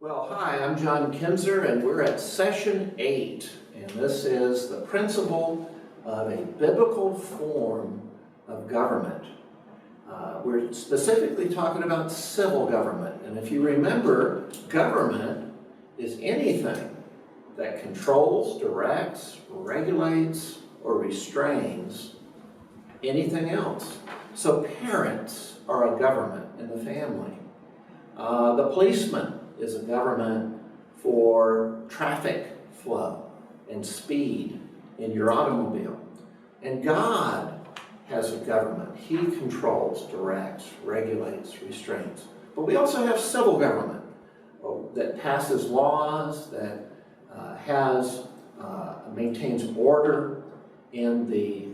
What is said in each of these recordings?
Well, hi, I'm John Kinzer, and we're at session 8, and this is the principle of a biblical form of government. We're specifically talking about civil government, and if you remember, government is anything that controls, directs, regulates, or restrains anything else. So parents are a government in the family. The policeman is a government for traffic flow and speed in your automobile. And God has a government. He controls, directs, regulates, restrains. But we also have civil government that passes laws, that maintains order in the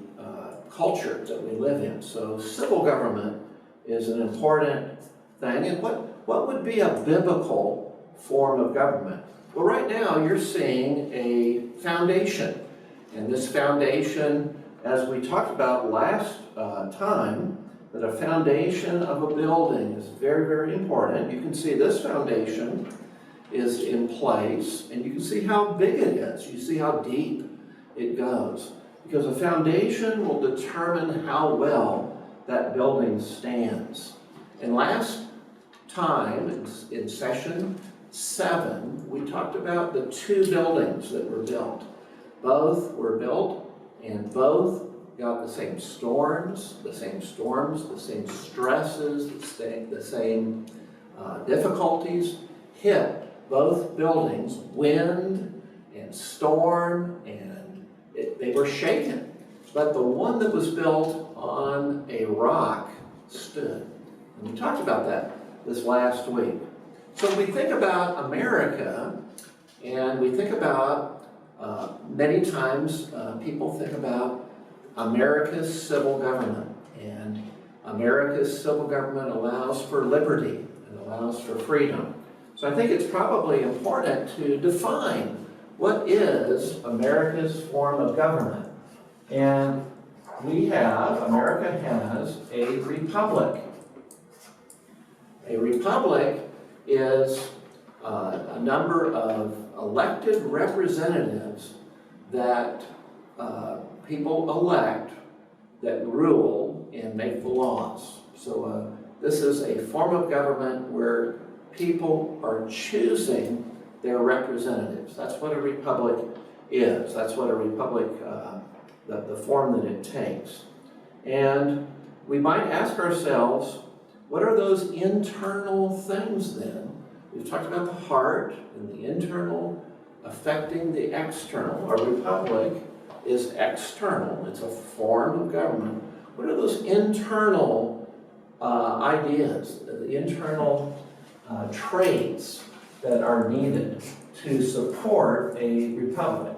culture that we live in. So civil government is an important thing. And what would be a biblical form of government? Well, right now you're seeing a foundation. And this foundation, as we talked about last time, that a foundation of a building is very, very important. You can see this foundation is in place, and you can see how big it is. You see how deep it goes. Because a foundation will determine how well that building stands. And last time, in session 7, we talked about the 2 buildings that were built. Both were built, and both got the same storms, the same stresses, the same difficulties hit both buildings, wind and storm, and they were shaken. But the one that was built on a rock stood. And we talked about that this last week. So we think about America, and we think about, many times people think about America's civil government. And America's civil government allows for liberty and allows for freedom. So I think it's probably important to define what is America's form of government. And America has a republic. A republic is a number of elected representatives that people elect that rule and make the laws. So this is a form of government where people are choosing their representatives. That's what a republic is. That's what a republic, the form that it takes. And we might ask ourselves, what are those internal things then? We've talked about the heart and the internal affecting the external. A republic is external. It's a form of government. What are those internal ideas, the internal traits that are needed to support a republic?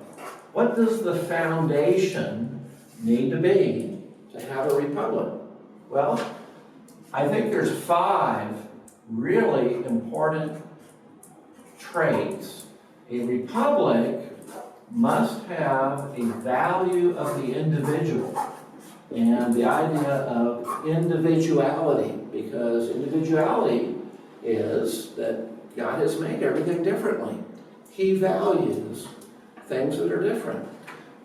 What does the foundation need to be to have a republic? Well, I think there's 5 really important traits. A republic must have a value of the individual and the idea of individuality, because individuality is that God has made everything differently. He values things that are different.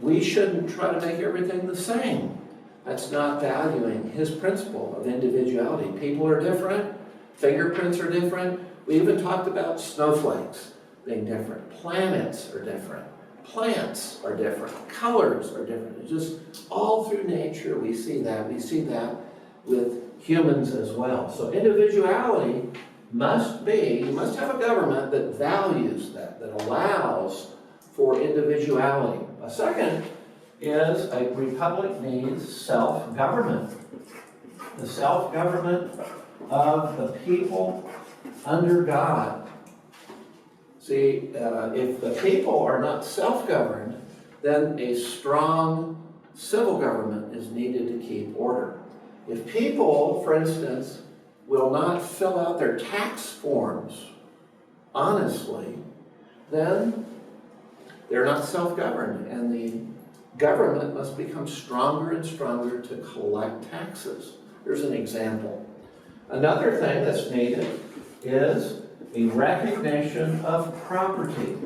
We shouldn't try to make everything the same. That's not valuing his principle of individuality. People are different. Fingerprints are different. We even talked about snowflakes being different. Planets are different. Plants are different. Colors are different. It's just all through nature we see that. We see that with humans as well. So individuality must have a government that values that allows for individuality. A second is a republic needs self-government. The self-government of the people under God. See, if the people are not self-governed, then a strong civil government is needed to keep order. If people, for instance, will not fill out their tax forms honestly, then they're not self-governed, and the government must become stronger and stronger to collect taxes. Here's an example. Another thing that's needed is a recognition of property.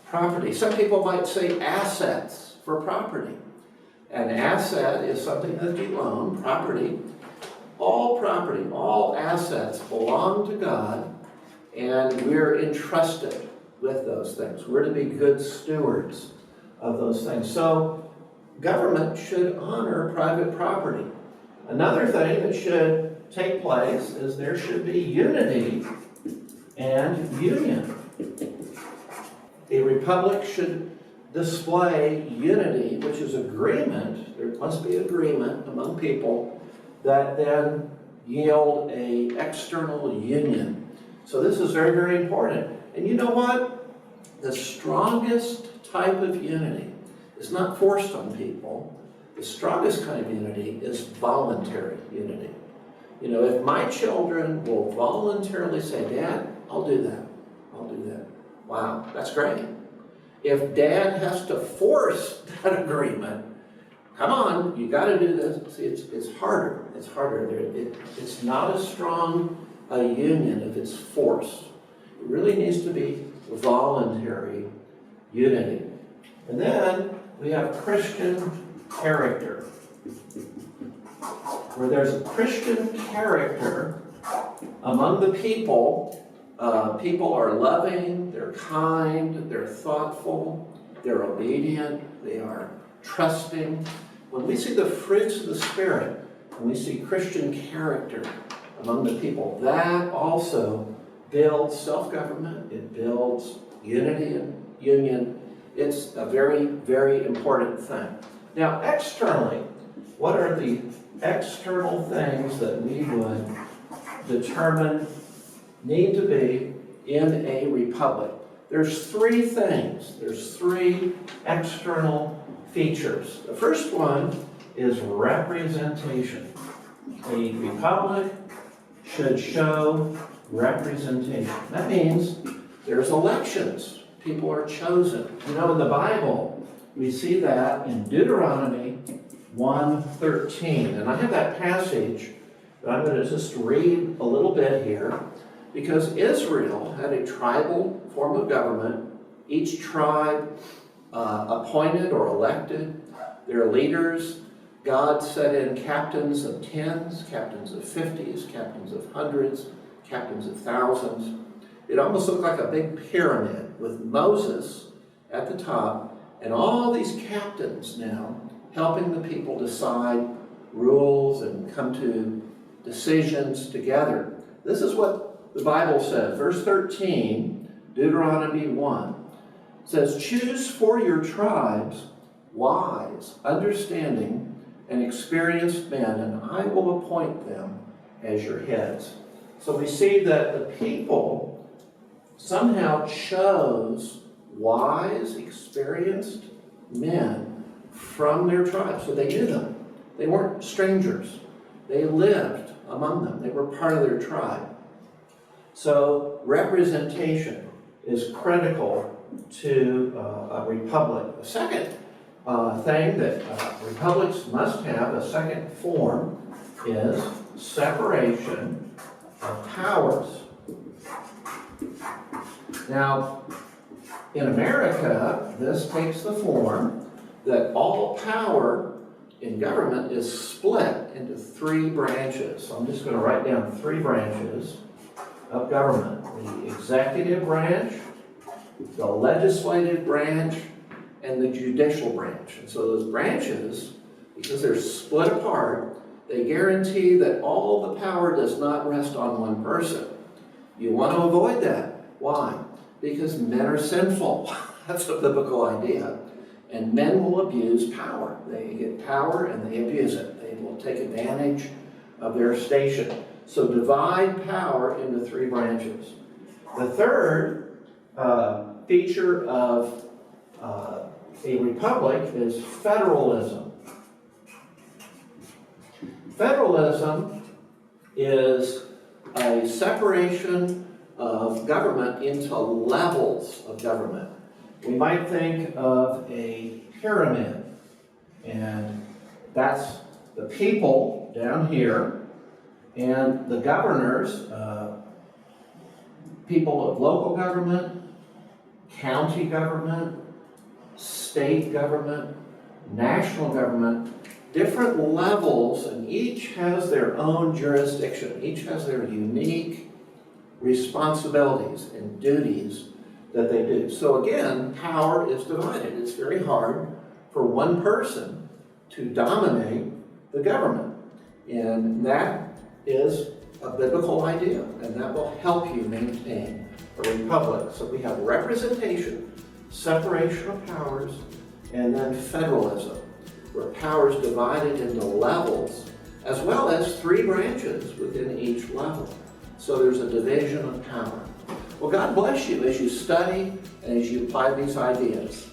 Property. Some people might say assets for property. An asset is something that you own, property. All assets belong to God, and we're entrusted with those things. We're to be good stewards of those things. So government should honor private property. Another thing that should take place is there should be unity and union. A republic should display unity, which is agreement. There must be agreement among people that then yield an external union. So this is very, very important. And you know what? The strongest type of unity is not forced on people. The strongest kind of unity is voluntary unity. You know, if my children will voluntarily say, Dad, I'll do that. I'll do that. Wow, that's great. If Dad has to force that agreement, come on, you got to do this. See, it's harder. It's harder. It's not as strong a union if it's forced. It really needs to be voluntary unity. And then we have Christian character. Where there's a Christian character among the people, people are loving, they're kind, they're thoughtful, they're obedient, they are trusting. When we see the fruits of the Spirit, when we see Christian character among the people, that also builds self-government, it builds unity and union. It's a very, very important thing. Now, externally, what are the external things that we would determine need to be in a republic? There's three things. There's three external features. The first one is representation. A republic should show representation. That means there's elections. People are chosen. You know, in the Bible, we see that in Deuteronomy 1:13. And I have that passage that I'm going to just read a little bit here, because Israel had a tribal form of government. Each tribe appointed or elected their leaders. God set in captains of tens, captains of 50s, captains of hundreds, captains of thousands. It almost looked like a big pyramid with Moses at the top and all these captains now helping the people decide rules and come to decisions together. This is what the Bible says. Verse 13, Deuteronomy 1, says, "Choose for your tribes wise, understanding, and experienced men, and I will appoint them as your heads." So we see that the people somehow chose wise, experienced men from their tribe. So they knew them. They weren't strangers. They lived among them. They were part of their tribe. So representation is critical to a republic. The second thing that republics must have, a second form, is separation of powers. Now, in America, this takes the form that all power in government is split into three branches. So I'm just going to write down three branches of government: the executive branch, the legislative branch, and the judicial branch. And so those branches, because they're split apart, they guarantee that all the power does not rest on one person. You want to avoid that. Why? Because men are sinful. That's a biblical idea. And men will abuse power. They get power and they abuse it. They will take advantage of their station. So divide power into three branches. The third feature of a republic is federalism. Federalism is a separation of government into levels of government. We might think of a pyramid, and that's the people down here, and the governors people of local government, county government, state government, national government, different levels, and each has their own jurisdiction. Each has their unique responsibilities and duties that they do. So again, power is divided. It's very hard for one person to dominate the government. And that is a biblical idea, and that will help you maintain a republic. So we have representation, separation of powers, and then federalism, where power is divided into levels, as well as 3 branches within each level. So there's a division of power. Well, God bless you as you study and as you apply these ideas.